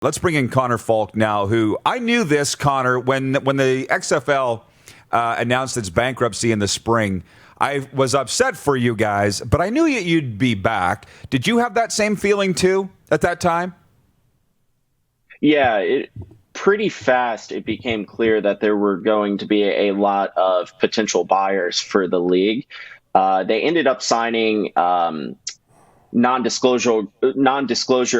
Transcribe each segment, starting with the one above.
Let's bring in Konnor Fulk now, who I knew this, Konnor, when the XFL announced its bankruptcy in the spring. I was upset for you guys, but I knew you'd be back. Did you have that same feeling too at that time? Yeah, pretty fast it became clear that there were going to be a lot of potential buyers for the league. They ended up signing non-disclosure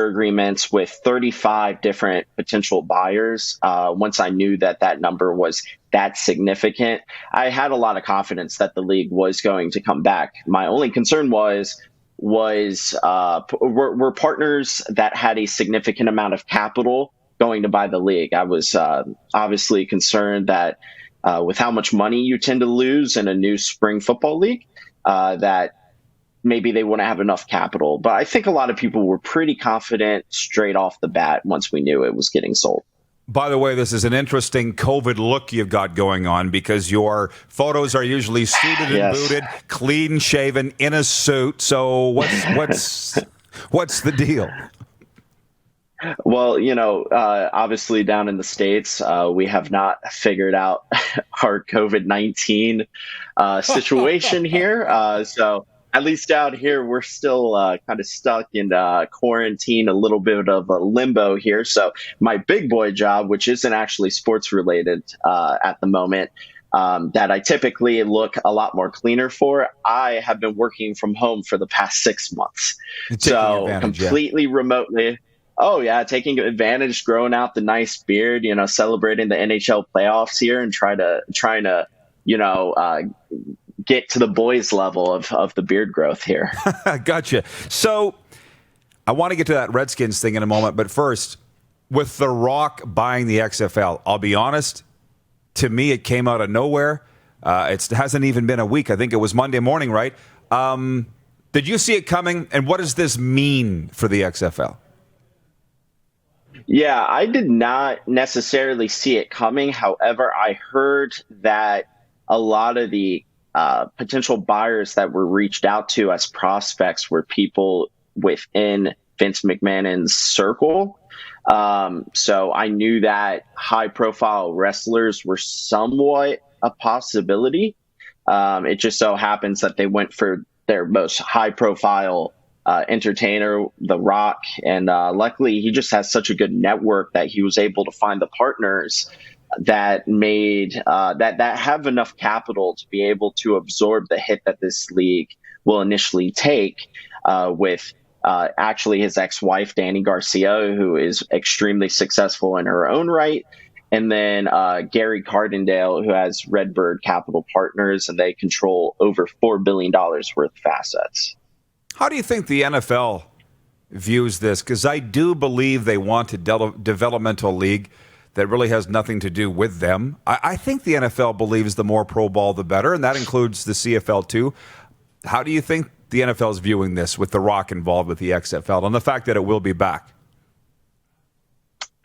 agreements with 35 different potential buyers. Once I knew that number was that significant, I had a lot of confidence that the league was going to come back. My only concern were partners that had a significant amount of capital going to buy the league. I was obviously concerned that with how much money you tend to lose in a new spring football league, that maybe they wouldn't have enough capital. But I think a lot of people were pretty confident straight off the bat once we knew it was getting sold. By the way, this is an interesting COVID look you've got going on because your photos are usually suited and Yes. booted, clean shaven, in a suit. So what's the deal? Well, obviously down in the States, we have not figured out our COVID-19 situation here. So at least down here, we're still kind of stuck in quarantine, a little bit of a limbo here. So my big boy job, which isn't actually sports related at the moment, that I typically look a lot more cleaner for, I have been working from home for the past 6 months. So completely remotely. Oh yeah, taking advantage, growing out the nice beard, celebrating the NHL playoffs here, and trying to get to the boys level of the beard growth here. Gotcha. So I want to get to that Redskins thing in a moment, but first, with The Rock buying the XFL, I'll be honest, to me it came out of nowhere. It hasn't even been a week. I think it was Monday morning, right? Did you see it coming, and what does this mean for the XFL? Yeah, I did not necessarily see it coming. However, I heard that a lot of the potential buyers that were reached out to as prospects were people within Vince McMahon's circle. So I knew that high-profile wrestlers were somewhat a possibility. It just so happens that they went for their most high-profile entertainer, The Rock, and luckily he just has such a good network that he was able to find the partners that made that have enough capital to be able to absorb the hit that this league will initially take, with actually his ex-wife Dani Garcia, who is extremely successful in her own right, and then Gary Cardendale, who has Redbird Capital Partners, and they control over $4 billion worth of assets. How do you think the NFL views this? Because I do believe they want a developmental league that really has nothing to do with them. I think the NFL believes the more pro ball, the better, and that includes the CFL too. How do you think the NFL is viewing this with The Rock involved with the XFL and the fact that it will be back?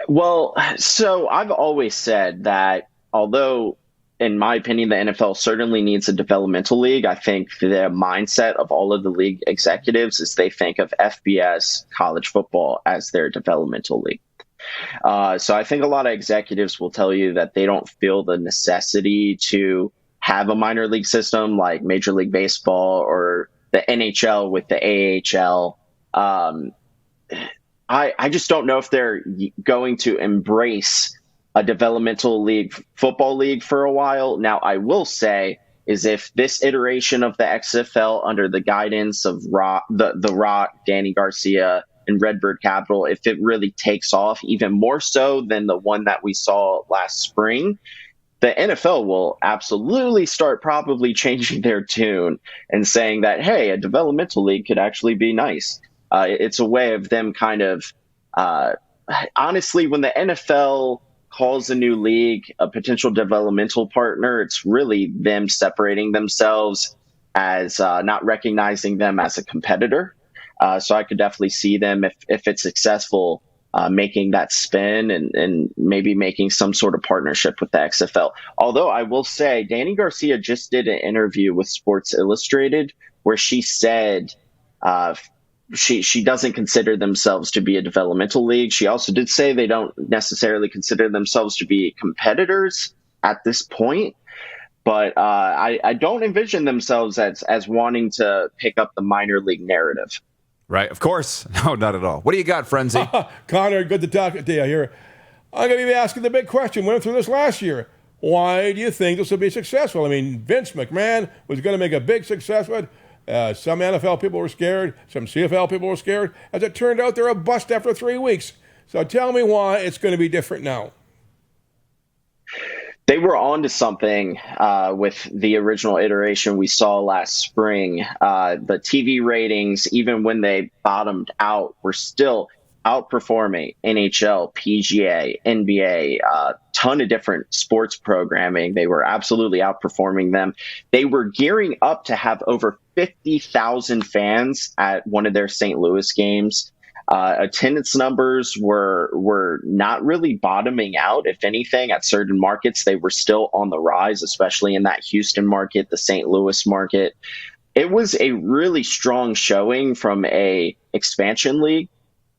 Well, so I've always said that although, in my opinion, the NFL certainly needs a developmental league, I think the mindset of all of the league executives is they think of FBS college football as their developmental league. So I think a lot of executives will tell you that they don't feel the necessity to have a minor league system like Major League Baseball or the NHL with the AHL. I just don't know if they're going to embrace a developmental league, football league for a while. Now, I will say is if this iteration of the XFL under the guidance of the Rock, Dani Garcia, and Redbird Capital, if it really takes off even more so than the one that we saw last spring, the NFL will absolutely start probably changing their tune and saying that, hey, a developmental league could actually be nice. It's a way of them kind of, honestly, when the NFL calls a new league a potential developmental partner, it's really them separating themselves as not recognizing them as a competitor. So I could definitely see them, if it's successful, making that spin and maybe making some sort of partnership with the XFL. Although I will say Dani Garcia just did an interview with Sports Illustrated where she said she doesn't consider themselves to be a developmental league. She also did say they don't necessarily consider themselves to be competitors at this point. But I don't envision themselves as wanting to pick up the minor league narrative. Right, of course. No, not at all. What do you got, Frenzy? Konnor, good to talk to you here. I'm going to be asking the big question. Went through this last year. Why do you think this will be successful? I mean, Vince McMahon was going to make a big success with it. Some NFL people were scared. Some CFL people were scared. As it turned out, they're a bust after 3 weeks. So tell me why it's going to be different now. They were onto something with the original iteration we saw last spring. The TV ratings, even when they bottomed out, were still outperforming NHL, PGA, NBA, ton of different sports programming. They were absolutely outperforming them. They were gearing up to have over 50,000 fans at one of their St. Louis games. Attendance numbers were not really bottoming out. If anything, at certain markets, they were still on the rise, especially in that Houston market, the St. Louis market. It was a really strong showing from a expansion league.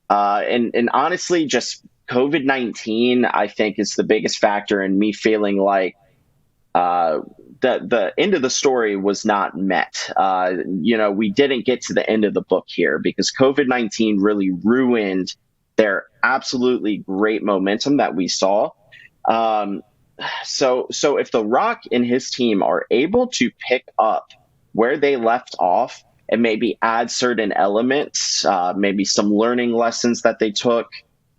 And honestly, just COVID-19, I think, is the biggest factor in me feeling like the end of the story was not met. We didn't get to the end of the book here because COVID-19 really ruined their absolutely great momentum that we saw. So if The Rock and his team are able to pick up where they left off and maybe add certain elements, maybe some learning lessons that they took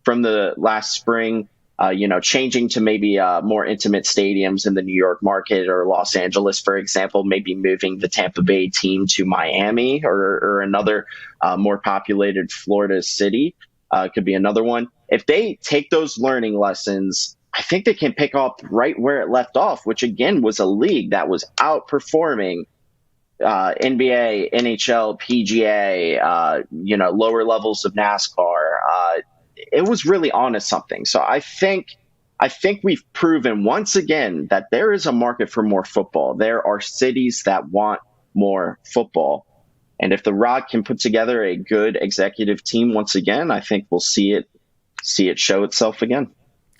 from the last spring, changing to maybe more intimate stadiums in the New York market or Los Angeles, for example, maybe moving the Tampa Bay team to Miami or another more populated Florida city could be another one. If they take those learning lessons, I think they can pick up right where it left off, which again was a league that was outperforming NBA, NHL, PGA, lower levels of NASCAR. It was really onto something. So I think we've proven once again that there is a market for more football. There are cities that want more football. And if The Rock can put together a good executive team once again, I think we'll see it show itself again.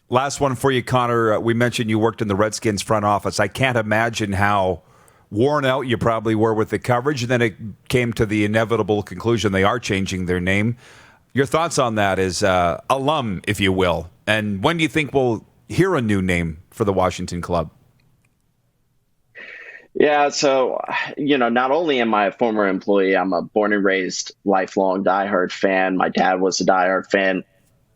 Last one for you, Konnor. We mentioned you worked in the Redskins front office. I can't imagine how worn out you probably were with the coverage. And then it came to the inevitable conclusion they are changing their name. Your thoughts on that as alum, if you will, and when do you think we'll hear a new name for the Washington club? Yeah, so, not only am I a former employee, I'm a born and raised lifelong diehard fan. My dad was a diehard fan.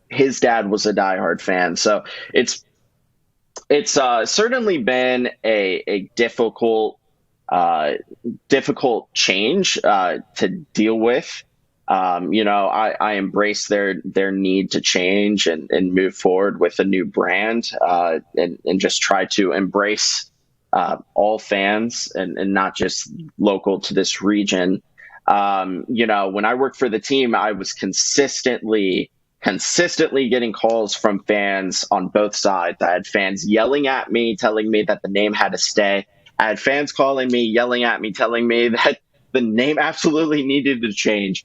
His dad was a diehard fan. So it's certainly been a difficult change to deal with. I embrace their need to change and move forward with a new brand and just try to embrace all fans and not just local to this region. When I worked for the team, I was consistently getting calls from fans on both sides. I had fans yelling at me, telling me that the name had to stay. I had fans calling me, yelling at me, telling me that the name absolutely needed to change.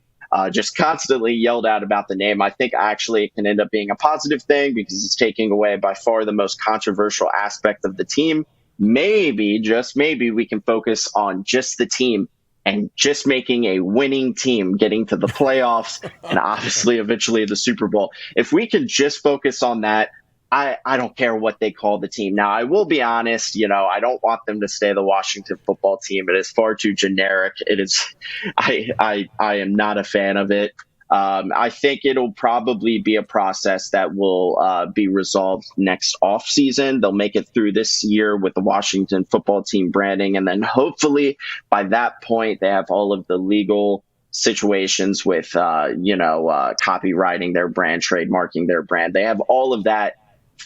Just constantly yelled out about the name. I think actually it can end up being a positive thing because it's taking away by far the most controversial aspect of the team. Maybe, just maybe, we can focus on just the team and just making a winning team, getting to the playoffs and obviously eventually the Super Bowl. If we can just focus on that, I don't care what they call the team. Now, I will be honest, I don't want them to stay the Washington football team. It is far too generic. It is, I am not a fan of it. I think it'll probably be a process that will be resolved next offseason. They'll make it through this year with the Washington football team branding. And then hopefully by that point, they have all of the legal situations with, copywriting their brand, trademarking their brand. They have all of that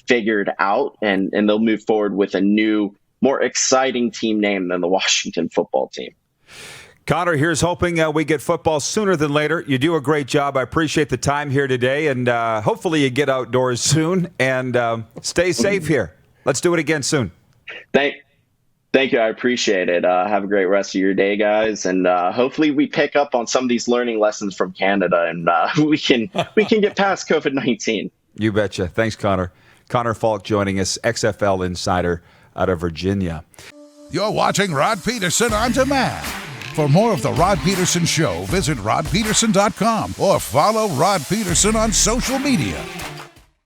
figured out, and they'll move forward with a new, more exciting team name than the Washington football team. Konnor, here's hoping we get football sooner than later. You do a great job. I appreciate the time here today, and hopefully you get outdoors soon, and stay safe here. Let's do it again soon. Thank you. I appreciate it. Have a great rest of your day, guys, and hopefully we pick up on some of these learning lessons from Canada, and we can get past COVID-19. You betcha. Thanks, Konnor. Konnor Fulk joining us, XFL insider out of Virginia. You're watching Rod Pedersen On Demand. For more of The Rod Pedersen Show, visit rodpedersen.com or follow Rod Pedersen on social media.